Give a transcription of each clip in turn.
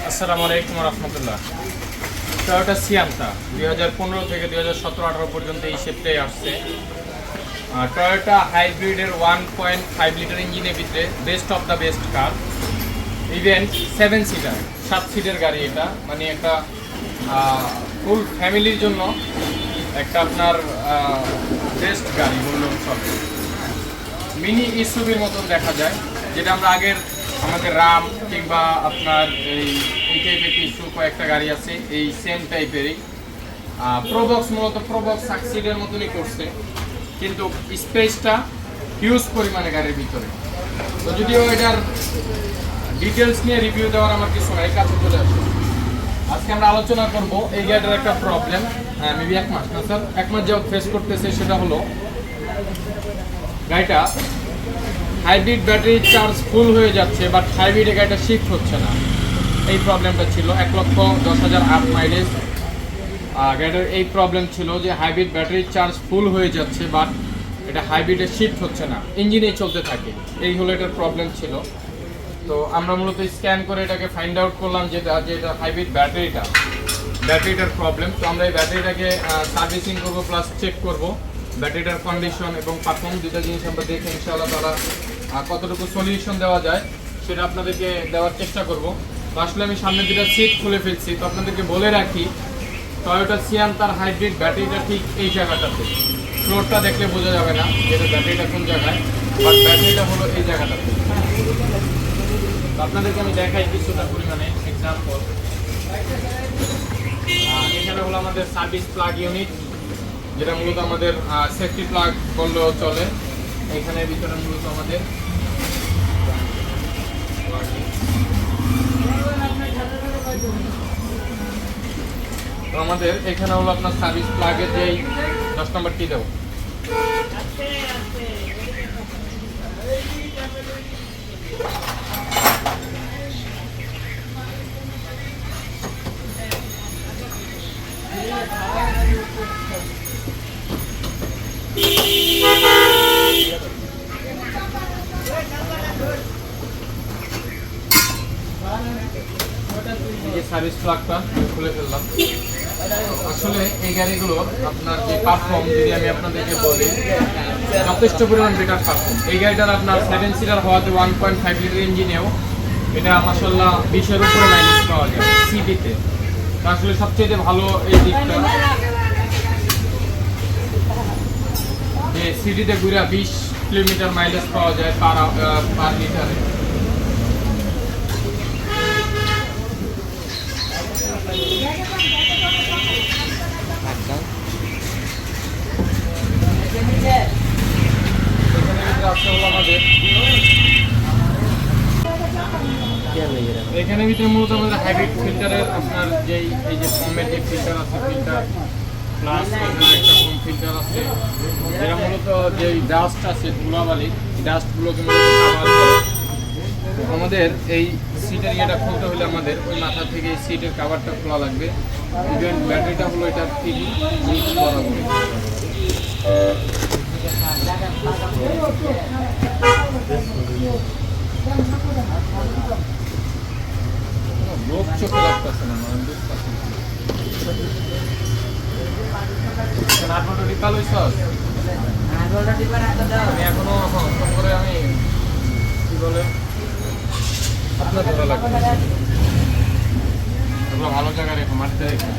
আসসালামু আলাইকুম রহমতুল্লাহ। Toyota Sienta 2015 থেকে 2017-18 পর্যন্ত এই শেপটাই আসছে। টয়োটা হাইব্রিডের 1.5 লিটার ইঞ্জিনের ভিতরে best of the best car. Even 7 seater 7 সিটের গাড়ি এটা, মানে একটা ফুল ফ্যামিলির জন্য একটা আপনার বেস্ট গাড়ি বললাম সব। মিনি এসইউভির মতন দেখা যায়, যেটা আমরা আগের আমাদের রাম কিংবা আপনার এই টাইপের কিছু কয়েকটা গাড়ি আছে এই সেম টাইপেরই। প্রোবক্স মূলত প্রোবক্স সাকসিডের মতনই করছে, কিন্তু স্পেসটা হিউজ পরিমাণে গাড়ির ভিতরে। তো যদিও এটার ডিটেলস নিয়ে রিভিউ দেওয়ার আমার কিছু নাই, কাছে চলে আসে। আজকে আমরা আলোচনা করব এই গাড়িটার একটা প্রবলেম, মেবি 1 মাস না স্যার, 1 মাস যাও ফেস করতেছে। সেটা হলো গাড়িটা হাইব্রিড ব্যাটারি চার্জ ফুল হয়ে যাচ্ছে, বাট হাইব্রিডে গাড়িটা শিফট হচ্ছে না। এই প্রবলেমটা ছিল 1,10,000 আপ মাইলেজ গাড়িটার এই প্রবলেম ছিল যে হাইব্রিড ব্যাটারি চার্জ ফুল হয়ে যাচ্ছে, বাট এটা হাইব্রিডে শিফট হচ্ছে না, ইঞ্জিনেই চলতে থাকে। এই হলো এটার প্রবলেম ছিল। তো আমরা মূলত স্ক্যান করে এটাকে ফাইন্ড আউট করলাম যে এটা হাইব্রিড ব্যাটারিটার প্রবলেম। তো আমরা এই ব্যাটারিটাকে সার্ভিসিং করবো, প্লাস চেক করবো ব্যাটারিটার কন্ডিশন এবং পারফর্ম, দুটা জিনিস আমরা দেখে ইনশাআল্লাহ তারা কতটুকু সলিউশন দেওয়া যায় সেটা আপনাদেরকে দেওয়ার চেষ্টা করব। তো আসলে আমি সামনে দুটা সিট খুলে ফেলছি, তো আপনাদেরকে বলে রাখি টয়োটা সিয়ান্তার হাইব্রিড ব্যাটারিটা ঠিক এই জায়গাটাতে। ফ্লোরটা দেখলে বোঝা যাবে না যে এটা ব্যাটারিটা কোন জায়গায়, বাট ব্যাটারিটা হলো এই জায়গাটাতে। তো আপনাদেরকে আমি দেখাই কিছুটা পরিমাণে এক্সাম্পল। এখানে হলো আমাদের সার্ভিস প্লাগ ইউনিট, যেটা মূলত আমাদের সেফটি প্লাগ বললেও চলে। এখানে ভিতরে মূলত আমাদের এখানে হলো আপনার সার্ভিস প্লাগের যেই 10 নম্বরটি দেব। সার্ভিস প্লাগটা খুলে ফেললাম। আসলে এই গাড়িগুলো আপনার যে পারফর্ম, যদি আমি আপনাদেরকে বলি, যথেষ্ট পরিমাণ বেটার পারফর্ম। এই গাড়িটার আপনার 7 সিটার হওয়াতে 1.5 লিটার ইঞ্জিনেও এটা মাশাআল্লাহ 20-এর উপরে মাইলেজ পাওয়া যায় সিটিতে। আসলে সবচেয়ে ভালো এই দিকটা যে সিটিতে ঘুরে 20 কিলোমিটার মাইলেজ পাওয়া যায় পার লিটারে। এখানে ভিতরে মূলত আমাদের হাইব্রিড ফিল্টারের আপনার যেই এই যে ফোমের যে ফিল্টার আছে, ফিল্টার প্লাস একটা ফোম ফিল্টার আছে, যেটা মূলত যে ডাস্ট আছে ধুলাবালি, ডাস্টগুলোকে মূলত কাভার করে। আমাদের এই সিটের ইয়েটা খুলতে হলে আমাদের ওই মাথা থেকে এই সিটের কাভারটা খোলা লাগবে। ইভেন ব্যাটারিটা হলো এটা ফ্রি মিক্স করা হবে। লোক চোখে লাগতেছে না, আমি এখনো ফোন করে আমি কি বলে আপনার ধরা লাগবে, এগুলো ভালো জায়গায় রেখো, মাটিতে রেখো।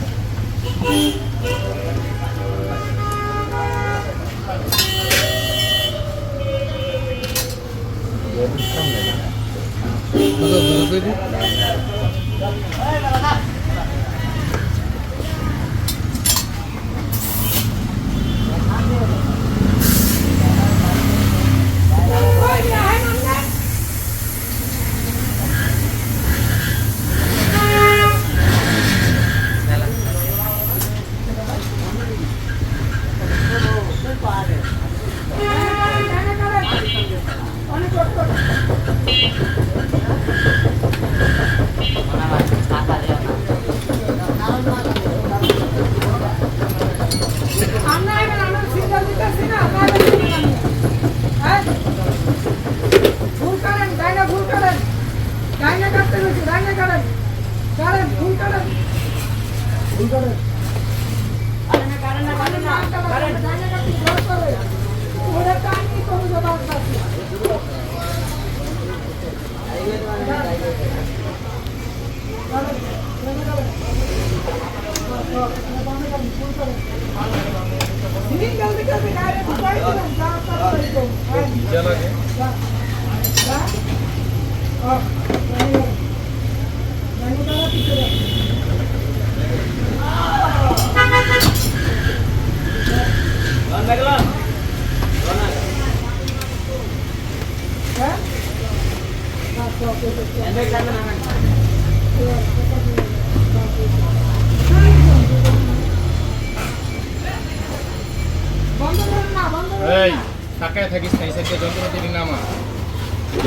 এই তাকায় থাকিস না, এই সাইডে যন্ত্রপাতি নামা,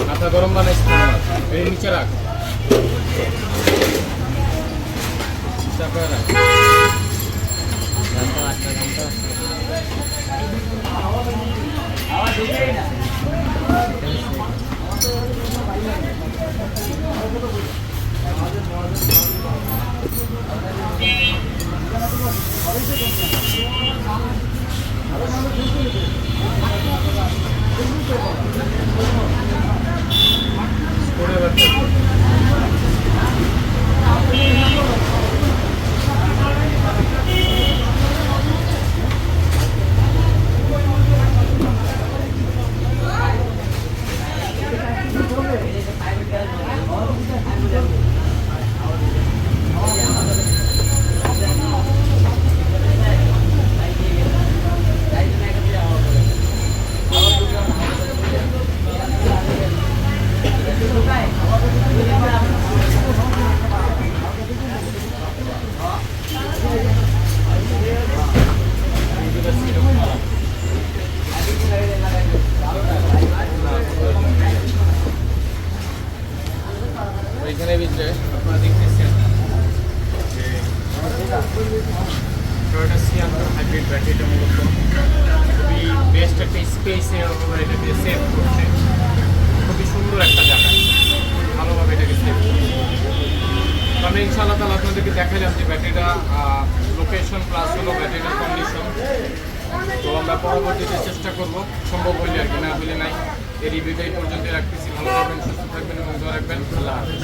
মাথা গরম বানাইস না, এই নিচে রাখ, চাপায় রাখ। ওইখানে ভিতরে আপনারা দেখতেছেন যে টয়োটা সিয়ান্তা হাইব্রিড ব্যাটারিটা মূলত খুবই বেস্ট একটা স্পেসে এটাকে সেভ করছে, খুবই সুন্দর একটা জায়গা, ভালোভাবে এটাকে সেভ করছে। তো আমরা ইনশাআল্লাহ তাহলে আপনাদেরকে দেখালাম যে ব্যাটারিটা লোকেশন প্লাস হলো ব্যাটারিটার কন্ডিশন। তো আমরা পরবর্তীতে চেষ্টা করবো, সম্ভব হইলে আর কি, না হলে নাই। এই রিভিউটা এই পর্যন্ত রাখতেছি। ভালো থাকবেন, সুস্থ থাকবেন এবং দোয়া রাখবেন। আল্লাহ হাফেজ।